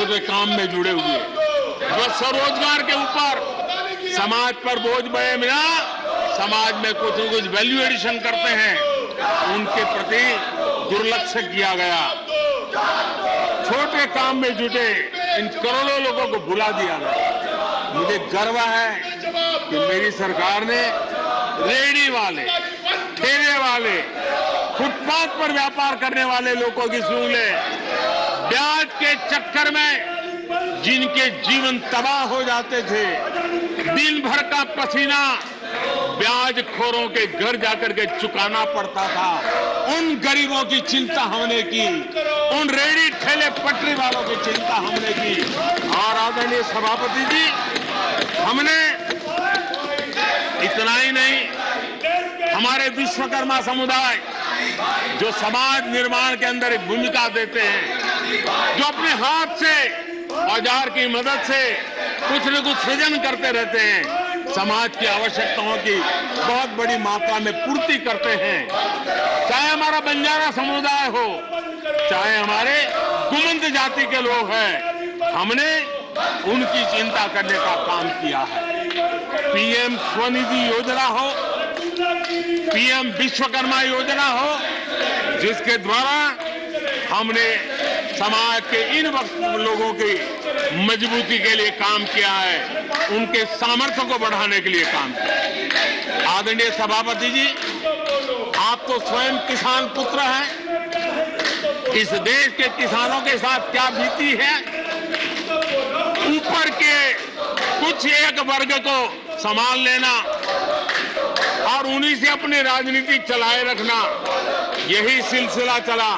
छोटे काम में जुड़े हुए, जो स्वरोजगार के ऊपर समाज पर बोझ बने बिना समाज में कुछ न कुछ वैल्यू एडिशन करते हैं, उनके प्रति दुर्लक्ष्य किया गया। छोटे काम में जुटे इन करोड़ों लोगों को भुला दिया गया। मुझे गर्व है कि मेरी सरकार ने रेहड़ी वाले, ठेले वाले, फुटपाथ पर व्यापार करने वाले लोगों की सुन ले, ब्याज के चक्कर में जिनके जीवन तबाह हो जाते थे, दिन भर का पसीना ब्याज खोरों के घर जाकर के चुकाना पड़ता था, उन गरीबों की चिंता हमने की, उन रेहड़ी ठेले पटरी वालों की चिंता हमने की। और आदरणीय सभापति जी, हमने इतना ही नहीं, हमारे विश्वकर्मा समुदाय जो समाज निर्माण के अंदर एक भूमिका देते हैं, जो अपने हाथ से औजार की मदद से कुछ न कुछ सृजन करते रहते हैं, समाज की आवश्यकताओं की बहुत बड़ी मात्रा में पूर्ति करते हैं। चाहे हमारा बंजारा समुदाय हो, चाहे हमारे गुमंत जाति के लोग हैं, हमने उनकी चिंता करने का काम किया है। पीएम स्वनिधि योजना हो, पीएम विश्वकर्मा योजना हो, जिसके द्वारा हमने समाज के इन लोगों की मजबूती के लिए काम किया है, उनके सामर्थ्य को बढ़ाने के लिए काम किया। आदरणीय सभापति जी, आप तो स्वयं किसान पुत्र हैं। इस देश के किसानों के साथ क्या बीती है, ऊपर के कुछ एक वर्ग को संभाल लेना और उन्हीं से अपनी राजनीति चलाए रखना, यही सिलसिला चला।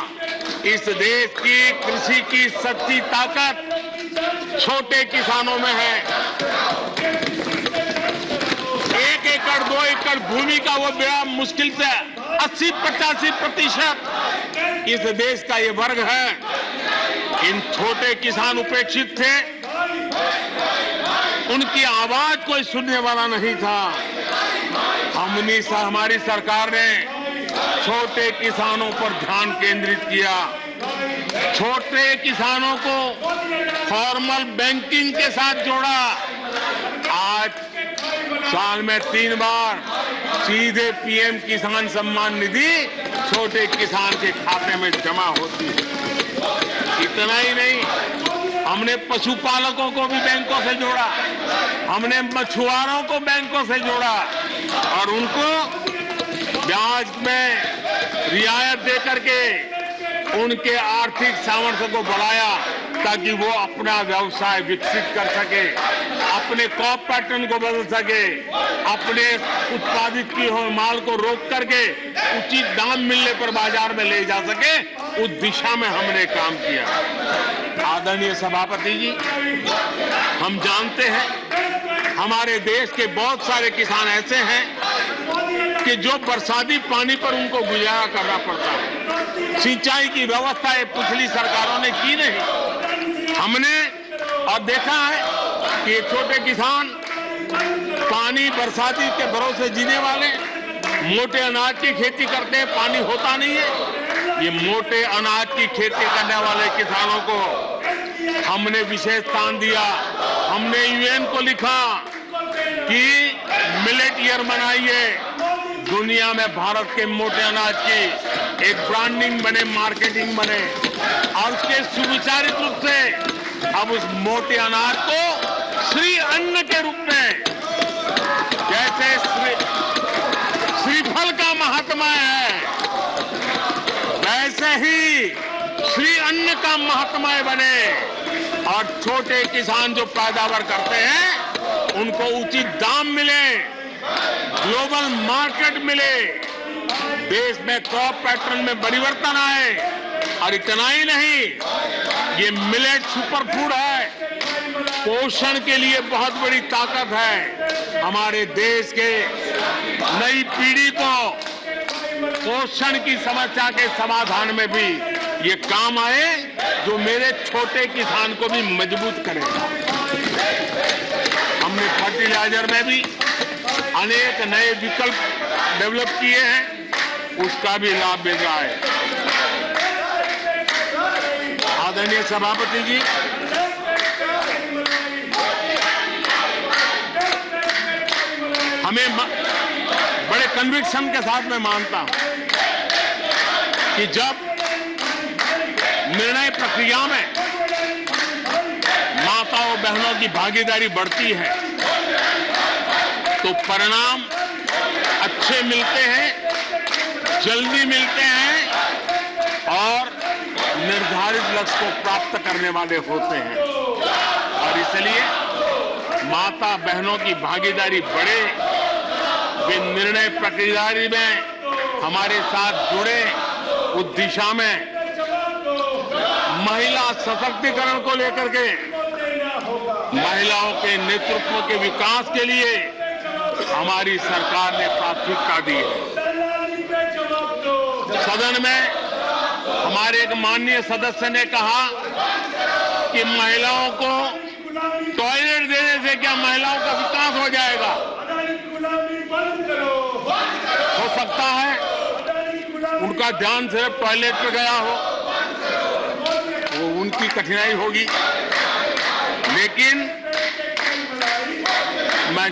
इस देश की कृषि की सच्ची ताकत छोटे किसानों में है। 1 एकड़ 2 एकड़ भूमि का वो बड़ा मुश्किल से 80-85% इस देश का ये वर्ग है। इन छोटे किसान उपेक्षित थे, उनकी आवाज कोई सुनने वाला नहीं था। हमारी सरकार ने छोटे किसानों पर ध्यान केंद्रित किया, छोटे किसानों को फॉर्मल बैंकिंग के साथ जोड़ा। आज साल में 3 बार सीधे पीएम किसान सम्मान निधि छोटे किसान के खाते में जमा होती है। इतना ही नहीं, हमने पशुपालकों को भी बैंकों से जोड़ा, हमने मछुआरों को बैंकों से जोड़ा और उनको ब्याज में रियायत दे करके उनके आर्थिक सामर्थ्य को बढ़ाया, ताकि वो अपना व्यवसाय विकसित कर सके, अपने क्रॉप पैटर्न को बदल सके, अपने उत्पादित की हुए माल को रोक करके उचित दाम मिलने पर बाजार में ले जा सके, उस दिशा में हमने काम किया। आदरणीय सभापति जी, हम जानते हैं हमारे देश के बहुत सारे किसान ऐसे हैं कि जो बरसाती पानी पर उनको गुजारा करना पड़ता है। सिंचाई की व्यवस्था ये पिछली सरकारों ने की नहीं। हमने और देखा है कि ये छोटे किसान पानी बरसाती के भरोसे जीने वाले मोटे अनाज की खेती करते हैं, पानी होता नहीं है। ये मोटे अनाज की खेती करने वाले किसानों को हमने विशेष स्थान दिया। हमने यूएन को लिखा कि मिलेट ईयर मनाइए, दुनिया में भारत के मोटे अनाज की एक ब्रांडिंग बने, मार्केटिंग बने और उसके सुविचारित रूप से अब उस मोटे अनाज को श्री अन्न के रूप में, जैसे श्रीफल का महात्मा है, वैसे ही श्री अन्न का महात्मा बने और छोटे किसान जो पैदावार करते हैं उनको उचित दाम मिले, ग्लोबल मार्केट मिले, देश में क्रॉप पैटर्न में परिवर्तन आए। और इतना ही नहीं, ये मिलेट सुपर फूड है, पोषण के लिए बहुत बड़ी ताकत है। हमारे देश के नई पीढ़ी को पोषण की समस्या के समाधान में भी ये काम आए, जो मेरे छोटे किसान को भी मजबूत करेगा। हमने फर्टिलाइजर में भी अनेक नए विकल्प डेवलप किए हैं, उसका भी लाभ मिल रहा है। आदरणीय सभापति जी, कन्विक्शन के साथ मैं मानता हूं कि जब निर्णय प्रक्रिया में माताओं बहनों की भागीदारी बढ़ती है तो परिणाम अच्छे मिलते हैं, जल्दी मिलते हैं और निर्धारित लक्ष्य को प्राप्त करने वाले होते हैं। और इसलिए माता बहनों की भागीदारी बढ़े, वे निर्णय प्रक्रिया में हमारे साथ जुड़े, उस दिशा में महिला सशक्तिकरण को लेकर के, महिलाओं के नेतृत्व के विकास के लिए हमारी सरकार ने प्राथमिकता दी है। सदन में हमारे एक माननीय सदस्य ने कहा कि महिलाओं को टॉयलेट देने से क्या महिलाओं का विकास हो जाएगा? हो सकता है उनका ध्यान सिर्फ टॉयलेट पे गया हो, वो उनकी कठिनाई होगी, लेकिन मैं